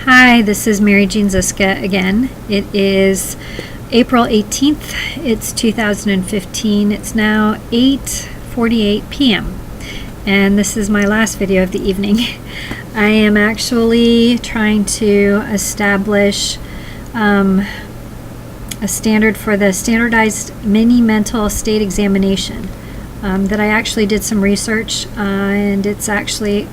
Hi, this is Mary Jean Ziska again. It is April 18th. It's 2015. It's now 8:48 p.m. and this is my last video of the evening. I am actually trying to establish a standard for the standardized mini mental state examination that I actually did some research and it's actually,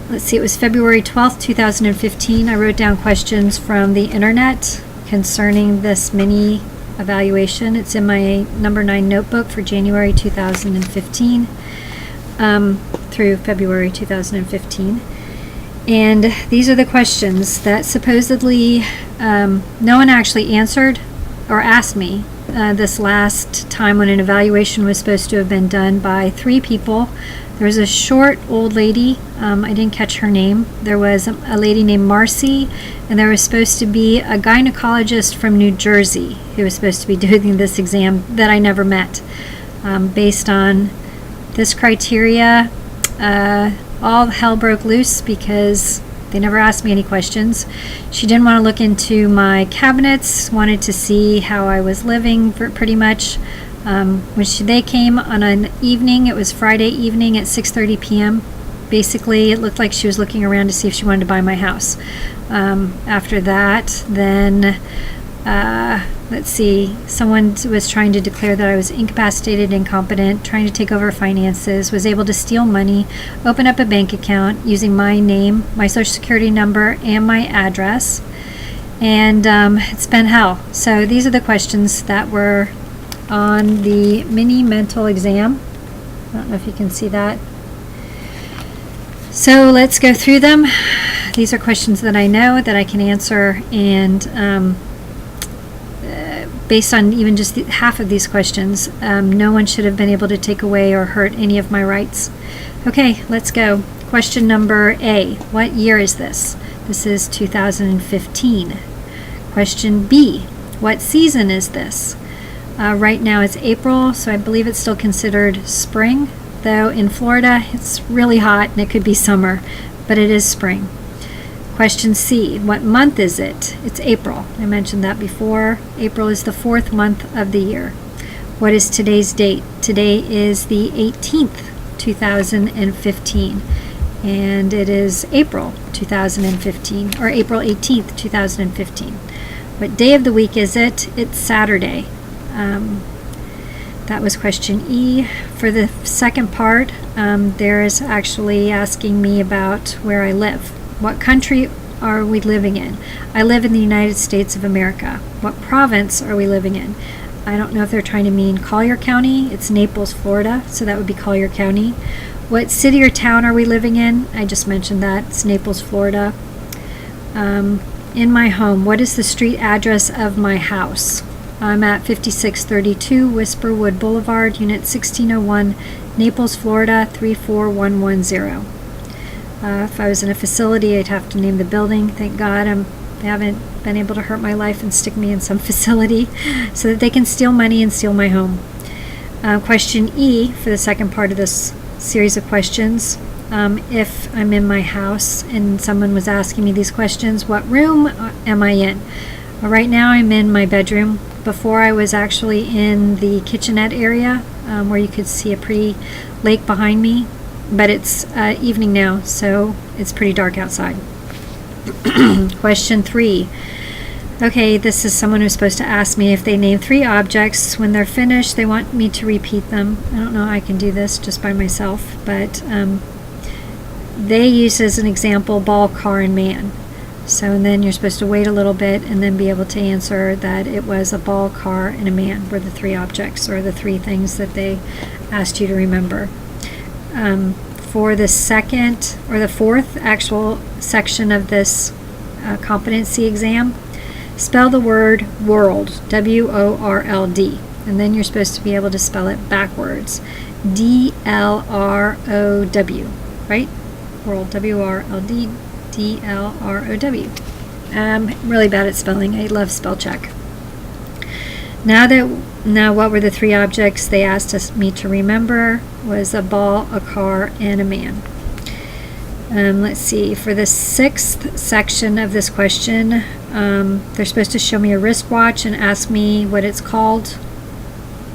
let's see, it was February 12th, 2015. I wrote down questions from the internet concerning this mini evaluation. It's in my number 9 notebook for January 2015 through February 2015. And these are the questions that supposedly no one actually answered or asked me this last time when an evaluation was supposed to have been done by 3 people. There was a short old lady, I didn't catch her name. There was a lady named Marcy, and there was supposed to be a gynecologist from New Jersey who was supposed to be doing this exam that I never met. Based on this criteria, all hell broke loose because they never asked me any questions. She didn't want to look into my cabinets, wanted to see how I was living pretty much. When they came on an evening, it was Friday evening at 6:30 p.m. Basically, it looked like she was looking around to see if she wanted to buy my house. After that, then, let's see, someone was trying to declare that I was incapacitated, incompetent, trying to take over finances, was able to steal money, open up a bank account using my name, my social security number, and my address. And it's been hell. So these are the questions that were on the mini mental exam. I don't know if you can see that. So let's go through them. These are questions that I know that I can answer, and based on even just half of these questions, no one should have been able to take away or hurt any of my rights. Okay, let's go. Question number A. What year is this? This is 2015. Question B. What season is this? Right now it's April, so I believe it's still considered spring, though in Florida it's really hot and it could be summer, but it is spring. Question C, what month is it? It's April. I mentioned that before. April is the 4th month of the year. What is today's date? Today is the 18th, 2015, and it is April 2015, or April 18th, 2015. What day of the week is it? It's Saturday. That was question E. For the second part, there's actually asking me about where I live. What country are we living in? I live in the United States of America. What province are we living in? I don't know if they're trying to mean Collier County. It's Naples, Florida, so that would be Collier County. What city or town are we living in? I just mentioned that. It's Naples, Florida. In my home, what is the street address of my house? I'm at 5632 Whisperwood Boulevard, Unit 1601, Naples, Florida 34110. If I was in a facility, I'd have to name the building. Thank God they haven't been able to hurt my life and stick me in some facility so that they can steal money and steal my home. Question E, for the second part of this series of questions. If I'm in my house and someone was asking me these questions, what room am I in? Right now I'm in my bedroom. Before I was actually in the kitchenette area where you could see a pretty lake behind me, but it's evening now, so it's pretty dark outside. Question 3. Okay, this is someone who's supposed to ask me if they name 3 objects. When they're finished, they want me to repeat them. I don't know how I can do this just by myself, but they use as an example ball, car, and man. So and then you're supposed to wait a little bit and then be able to answer that it was a ball, car, and a man were the 3 objects or the 3 things that they asked you to remember. For the second or the 4th actual section of this competency exam, spell the word world, W-O-R-L-D, and then you're supposed to be able to spell it backwards, D-L-R-O-W, right? World, W-R-L-D, D-L-R-O-W. I'm really bad at spelling. I love spell check. Now what were the 3 objects they asked me to remember? Was a ball, a car, and a man. Let's see, for the 6th section of this question, they're supposed to show me a wristwatch and ask me what it's called.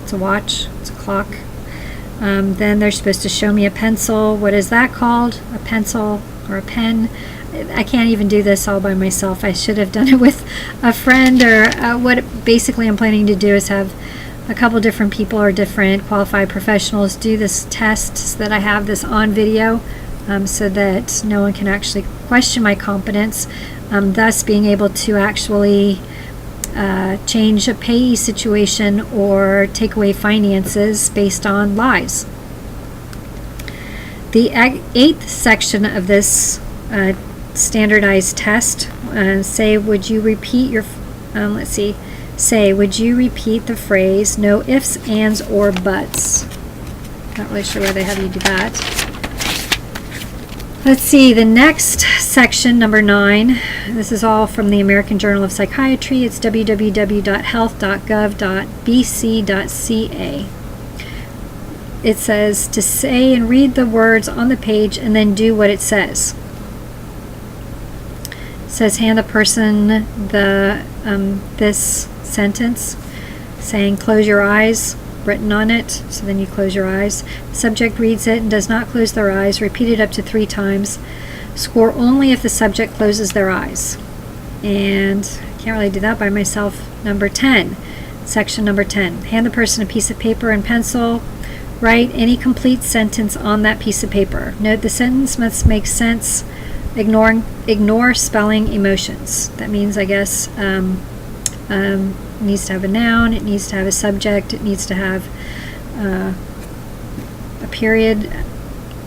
It's a watch, it's a clock. Then they're supposed to show me a pencil. What is that called? A pencil or a pen? I can't even do this all by myself. I should have done it with a friend, or what basically I'm planning to do is have a couple different people or different qualified professionals do this test so that I have this on video, so that no one can actually question my competence, thus being able to actually change a payee situation or take away finances based on lies. The 8th section of this standardized test, say, would you repeat your, say, would you repeat the phrase, no ifs, ands, or buts? Not really sure why they have you do that. Let's see, the next section, number 9, this is all from the American Journal of Psychiatry. It's www.health.gov.bc.ca. It says to say and read the words on the page and then do what it says. It says hand the person the this sentence, saying close your eyes, written on it, so then you close your eyes. The subject reads it and does not close their eyes. Repeat it up to 3 times. Score only if the subject closes their eyes. And I can't really do that by myself. Number 10, section number 10. Hand the person a piece of paper and pencil. Write any complete sentence on that piece of paper. Note the sentence must make sense. Ignore spelling emotions. That means, I guess, it needs to have a noun, it needs to have a subject, it needs to have a period,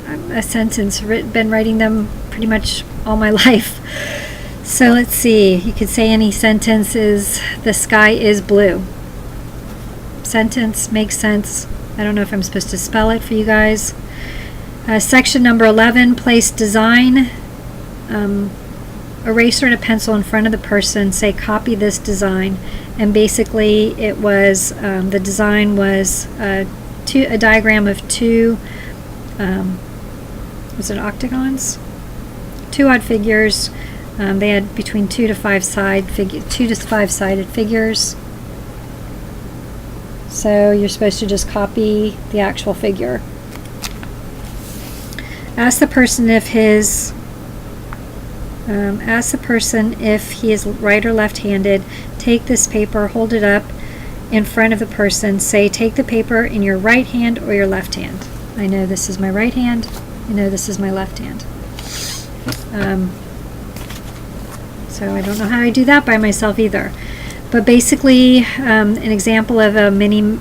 a sentence. Been writing them pretty much all my life. So let's see, you could say any sentence is, the sky is blue. Sentence makes sense. I don't know if I'm supposed to spell it for you guys. Section number 11, place design. Eraser and a pencil in front of the person, say copy this design, and basically it was the design was a diagram of 2 was it octagons, 2 odd figures. They had between 2 to 5 sided figures, so you're supposed to just copy the actual figure. Ask the person if he is right or left-handed. Take this paper, hold it up in front of the person. Say, take the paper in your right hand or your left hand. I know this is my right hand. I know this is my left hand. So I don't know how I do that by myself either. But basically, an example of a mini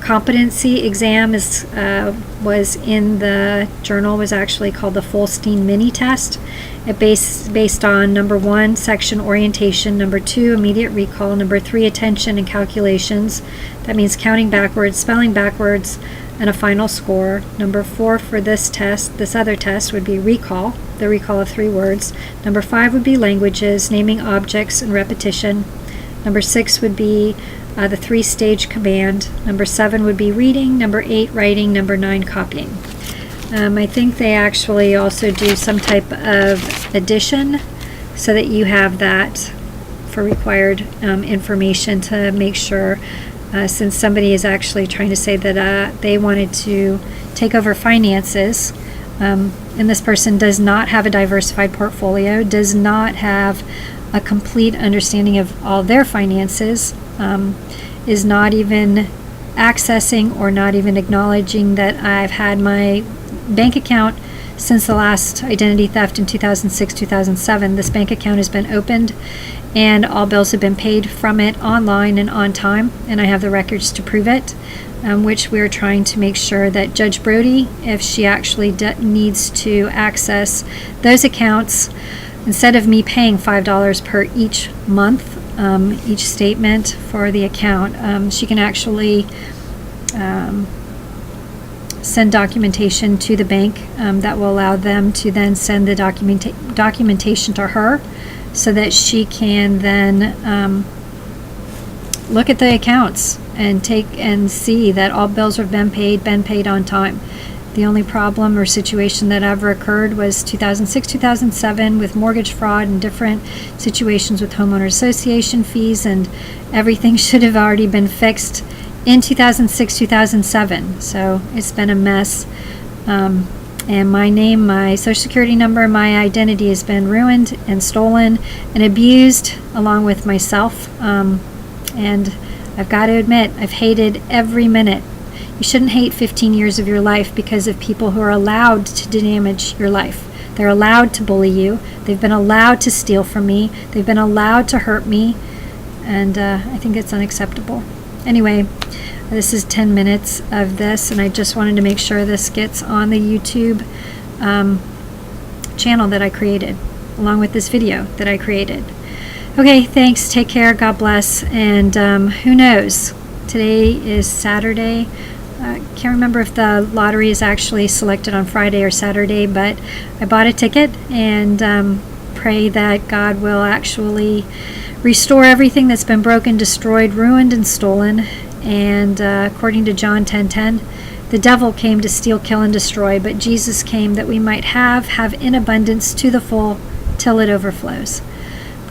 competency exam is was in the journal, was actually called the Folstein Mini Test. It based on number 1, section orientation, number 2, immediate recall, number 3, attention and calculations. That means counting backwards, spelling backwards, and a final score. Number 4 for this test, this other test, would be recall, the recall of 3 words. Number 5 would be languages, naming objects and repetition. Number 6 would be the 3-stage command. Number 7 would be reading. Number 8, writing. Number 9, copying. I think they actually also do some type of addition so that you have that for required information to make sure, since somebody is actually trying to say that they wanted to take over finances, and this person does not have a diversified portfolio, does not have a complete understanding of all their finances, is not even accessing or not even acknowledging that I've had my bank account since the last identity theft in 2006-2007. This bank account has been opened and all bills have been paid from it online and on time, and I have the records to prove it, which we're trying to make sure that Judge Brody, if she actually needs to access those accounts, instead of me paying $5 per each month, each statement for the account, she can actually send documentation to the bank that will allow them to then send the documentation to her, so that she can then look at the accounts and take and see that all bills have been paid on time. The only problem or situation that ever occurred was 2006, 2007 with mortgage fraud and different situations with homeowner association fees, and everything should have already been fixed in 2006, 2007. So it's been a mess. And my name, my social security number, my identity has been ruined and stolen and abused along with myself. And I've got to admit, I've hated every minute. You shouldn't hate 15 years of your life because of people who are allowed to damage your life. They're allowed to bully you. They've been allowed to steal from me. They've been allowed to hurt me. And I think it's unacceptable. Anyway, this is 10 minutes of this, and I just wanted to make sure this gets on the YouTube channel that I created, along with this video that I created. Okay, thanks. Take care. God bless. And who knows? Today is Saturday. I can't remember if the lottery is actually selected on Friday or Saturday, but I bought a ticket and pray that God will actually restore everything that's been broken, destroyed, ruined, and stolen. And according to John 10:10, the devil came to steal, kill, and destroy, but Jesus came that we might have in abundance to the full till it overflows.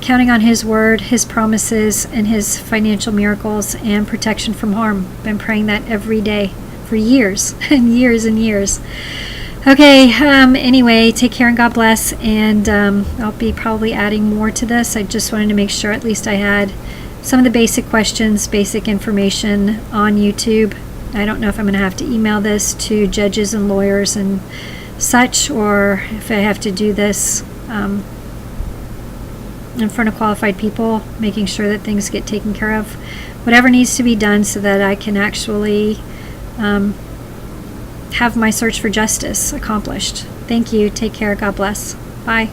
Counting on His word, His promises, and His financial miracles and protection from harm. Been praying that every day for years and years and years. Okay, anyway, take care and God bless. And I'll be probably adding more to this. I just wanted to make sure at least I had some of the basic questions, basic information on YouTube. I don't know if I'm going to have to email this to judges and lawyers and such, or if I have to do this in front of qualified people, making sure that things get taken care of. Whatever needs to be done so that I can actually have my search for justice accomplished. Thank you. Take care. God bless. Bye.